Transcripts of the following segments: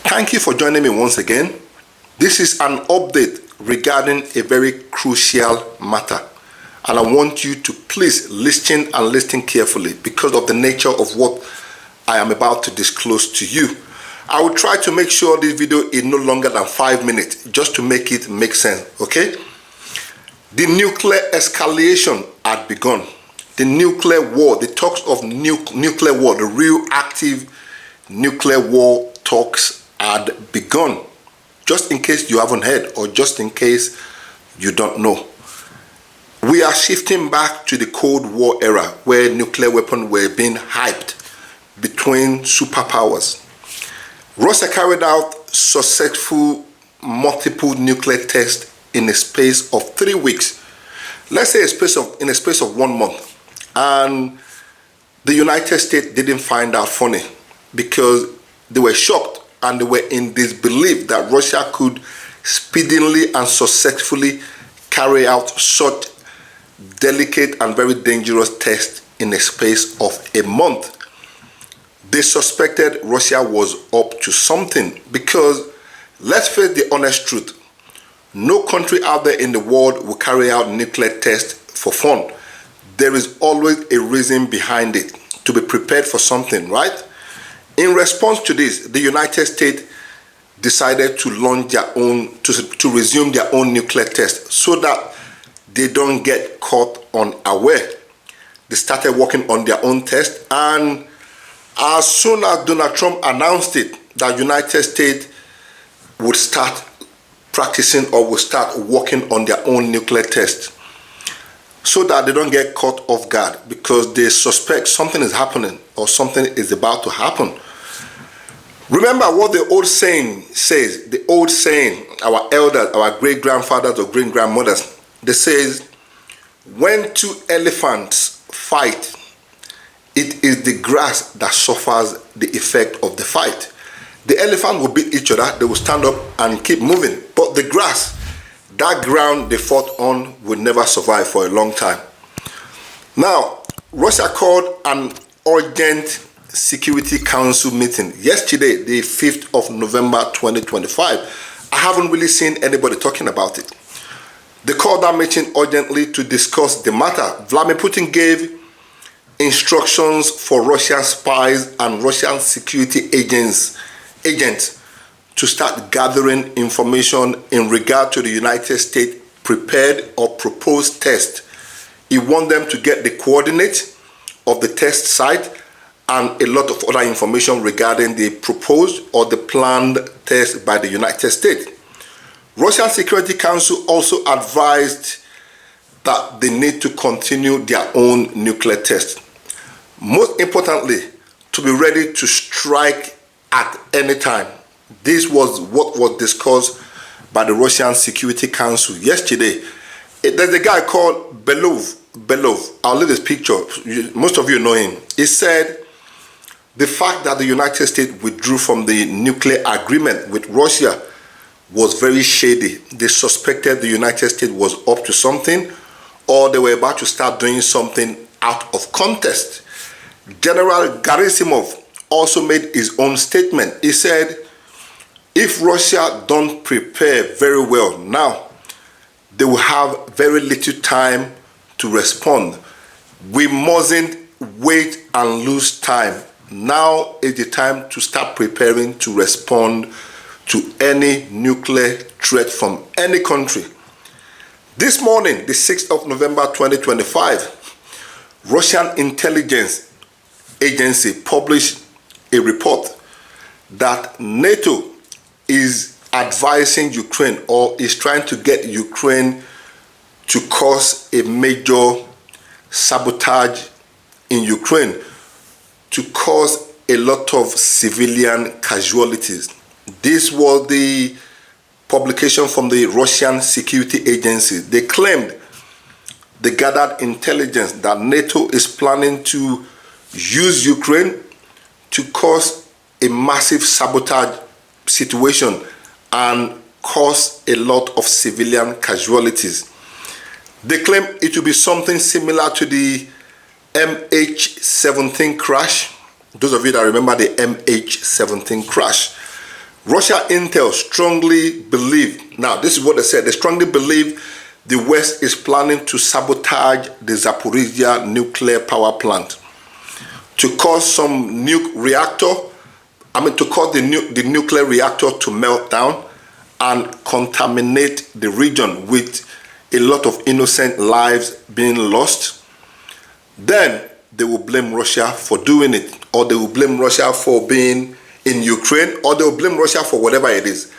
Thank you for joining me once again. This is an update regarding a very crucial matter, and I want you to please listen and listen carefully because of the nature of what I am about to disclose to you. I will try to make sure this video is no longer than 5 minutes just to make it make sense, okay? The nuclear escalation had begun. The nuclear war, the talks of nuclear war, the real active nuclear war talks had begun. Just in case you haven't heard, or just in case you don't know. We are shifting back to the Cold War era where nuclear weapons were being hyped between superpowers. Russia carried out successful multiple nuclear tests in a space of 3 weeks. Let's say in a space of 1 month. And the United States didn't find out funny because they were shocked and they were in disbelief that Russia could speedily and successfully carry out such delicate and very dangerous tests in a space of a month. They suspected Russia was up to something because, let's face the honest truth, no country out there in the world will carry out nuclear tests for fun. There is always a reason behind it, to be prepared for something, right? In response to this, the United States decided to launch their own, to resume their own nuclear tests so that they don't get caught unaware. They started working on their own test, and as soon as Donald Trump announced it, that United States would start practicing or would start working on their own nuclear tests so that they don't get caught off guard because they suspect something is happening or something is about to happen. Remember what the old saying says, the old saying, our elders, our great-grandfathers or great-grandmothers, they says, when two elephants fight, it is the grass that suffers the effect of the fight. The elephant will beat each other, they will stand up and keep moving, but the grass, that ground they fought on, will never survive for a long time. Now, Russia called an urgent Security Council meeting yesterday, the 5th of November 2025. I haven't really seen anybody talking about it. They called that meeting urgently to discuss the matter. Vladimir Putin gave instructions for Russian spies and Russian security agents to start gathering information in regard to the United States prepared or proposed test. He wants them to get the coordinates of the test site and a lot of other information regarding the proposed or the planned test by the United States. Russian Security Council also advised that they need to continue their own nuclear test. Most importantly, to be ready to strike at any time. This was what was discussed by the Russian Security Council yesterday. There's a guy called Belov. I'll leave this picture. Most of you know him. He said the fact that the United States withdrew from the nuclear agreement with Russia was very shady. They suspected the United States was up to something, or they were about to start doing something out of context. General Gerasimov also made his own statement. He said, if Russia don't prepare very well now, they will have very little time to respond. We mustn't wait and lose time. Now is the time to start preparing to respond to any nuclear threat from any country. This morning, the 6th of November 2025, Russian intelligence agency published a report that NATO is advising Ukraine or is trying to get Ukraine to cause a major sabotage in Ukraine, to cause a lot of civilian casualties. This was the publication from the Russian security agency. They claimed they gathered intelligence that NATO is planning to use Ukraine to cause a massive sabotage situation and cause a lot of civilian casualties. They claim it will be something similar to the MH17 crash. Those of you that remember the MH17 crash, Russia intel strongly believe, now this is what they said, they strongly believe the West is planning to sabotage the Zaporizhia nuclear power plant to cause some to cause the nuclear reactor to melt down and contaminate the region with a lot of innocent lives being lost. Then they will blame Russia for doing it, or they will blame Russia for being in Ukraine, or they will blame Russia for whatever it is.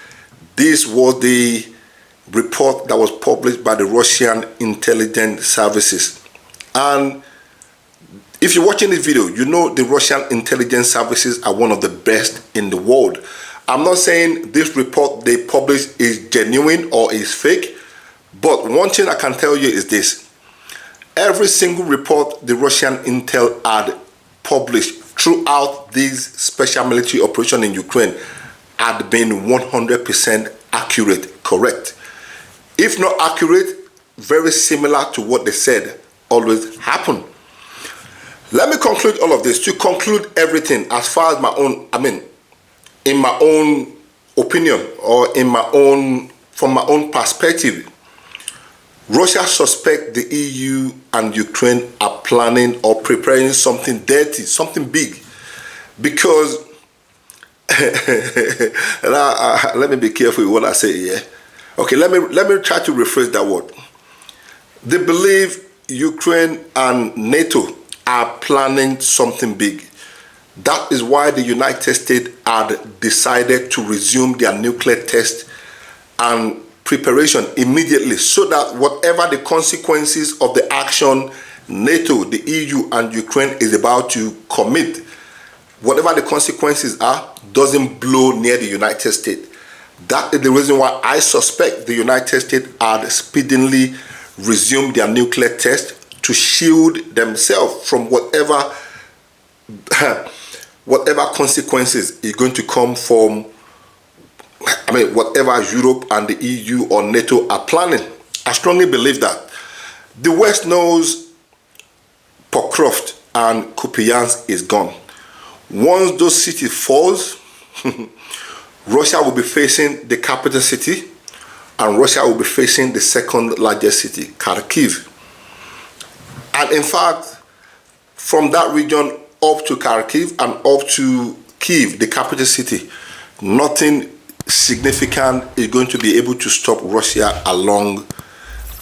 This was the report that was published by the Russian intelligence services. And if you're watching this video, you know the Russian intelligence services are one of the best in the world. I'm not saying this report they published is genuine or is fake, but one thing I can tell you is this. Every single report the Russian intel had published throughout this special military operation in Ukraine had been 100% accurate, correct. If not accurate, very similar to what they said always happened. Let me conclude all of this. To conclude everything as far as my own, in my own opinion or from my own perspective, Russia suspects the EU and Ukraine are planning or preparing something dirty, something big. Because, let me be careful with what I say here. Okay, let me try to rephrase that word. They believe Ukraine and NATO are planning something big. That is why the United States had decided to resume their nuclear test and preparation immediately, so that whatever the consequences of the action NATO, the EU, and Ukraine is about to commit, whatever the consequences are, doesn't blow near the United States. That is the reason why I suspect the United States had speedily resumed their nuclear test to shield themselves from whatever consequences is going to come from whatever Europe and the EU or NATO are planning. I strongly believe that. The West knows Pokrovsk and Kupiansk is gone. Once those cities falls, Russia will be facing the capital city, and Russia will be facing the second largest city, Kharkiv. And in fact, from that region up to Kharkiv and up to Kiev, the capital city, nothing significant is going to be able to stop Russia along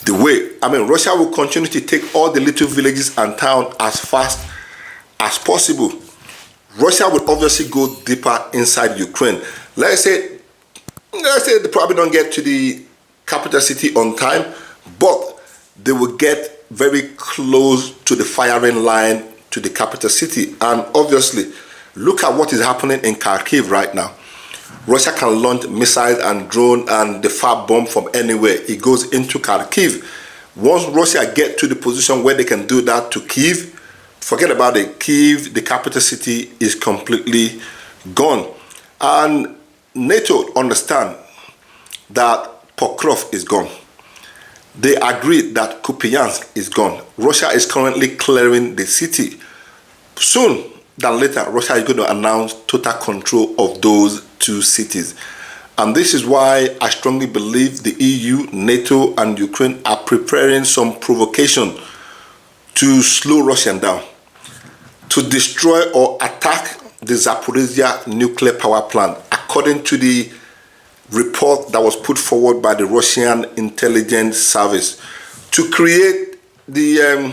the way. Russia will continue to take all the little villages and towns as fast as possible. Russia will obviously go deeper inside Ukraine. Let's say they probably don't get to the capital city on time, but they will get very close to the firing line to the capital city. And obviously, look at what is happening in Kharkiv right now. Russia can launch missiles and drone and the fab bomb from anywhere. It goes into Kharkiv. Once Russia get to the position where they can do that to Kiev, forget about it. Kiev, the capital city, is completely gone. And NATO understand that Pokrovsk is gone. They agreed that Kupiansk is gone. Russia is currently clearing the city. Soon than later, Russia is going to announce total control of those two cities. And this is why I strongly believe the EU, NATO, and Ukraine are preparing some provocation to slow Russia down, to destroy or attack the Zaporizhia nuclear power plant, according to the report that was put forward by the Russian intelligence service, to create the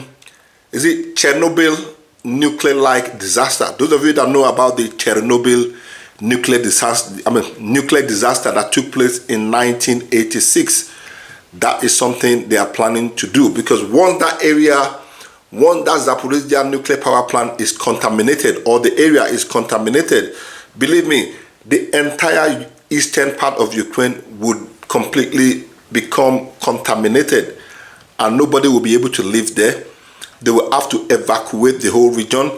Chernobyl nuclear-like disaster. Those of you that know about the Chernobyl nuclear disaster that took place in 1986, that is something they are planning to do, because once that Zaporizhia nuclear power plant is contaminated, or the area is contaminated, believe me, the entire eastern part of Ukraine would completely become contaminated, and nobody will be able to live there. They will have to evacuate the whole region.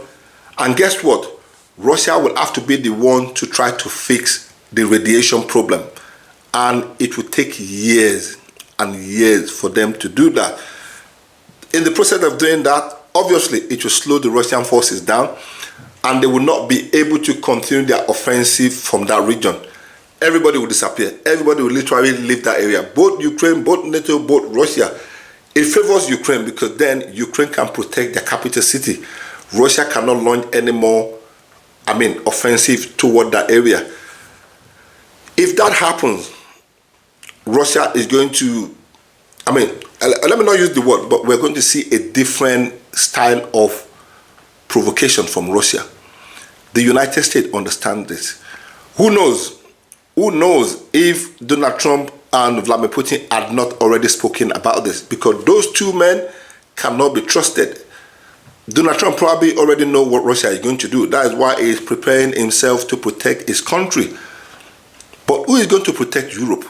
And guess what? Russia will have to be the one to try to fix the radiation problem. And it will take years and years for them to do that. In the process of doing that, obviously, it will slow the Russian forces down, and they will not be able to continue their offensive from that region. everybody will disappear. Everybody will literally leave that area. Both Ukraine, both NATO, both Russia. It favors Ukraine because then Ukraine can protect their capital city. Russia cannot launch any more, offensive toward that area. If that happens, Russia is going to, let me not use the word, but we're going to see a different style of provocation from Russia. The United States understand this. Who knows? Who knows if Donald Trump and Vladimir Putin had not already spoken about this, because those two men cannot be trusted. Donald Trump probably already knows what Russia is going to do. That is why he is preparing himself to protect his country. But who is going to protect Europe?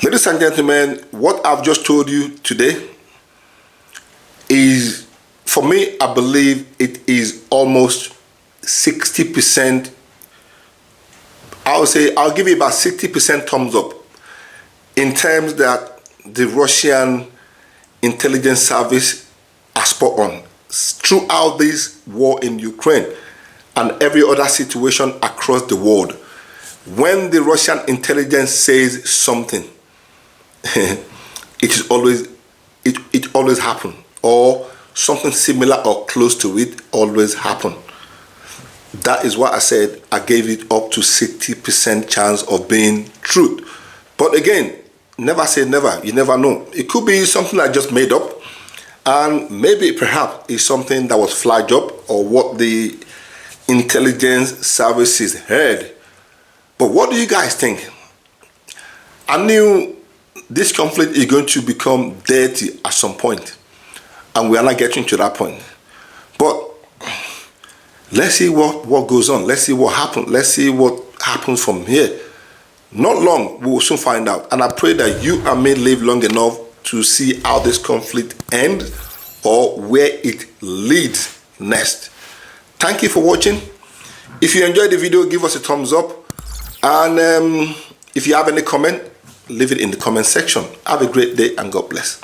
Ladies and gentlemen, what I've just told you today is, for me, I believe it is almost 60%. I'll give you about 60% thumbs up in terms that the Russian intelligence service are spot on throughout this war in Ukraine and every other situation across the world. When the Russian intelligence says something, it always happens, or something similar or close to it always happen. That is why I said I gave it up to 60% chance of being truth. But again, never say never. You never know. It could be something I just made up, and maybe perhaps it's something that was flagged up or what the intelligence services heard. But what do you guys think? I knew this conflict is going to become dirty at some point, and we are not getting to that point. But let's see what goes on. Let's see what happens. Let's see what happens from here. Not long, we will soon find out. And I pray that you and me live long enough to see how this conflict ends or where it leads next. Thank you for watching. If you enjoyed the video, give us a thumbs up. And if you have any comment, leave it in the comment section. Have a great day and God bless.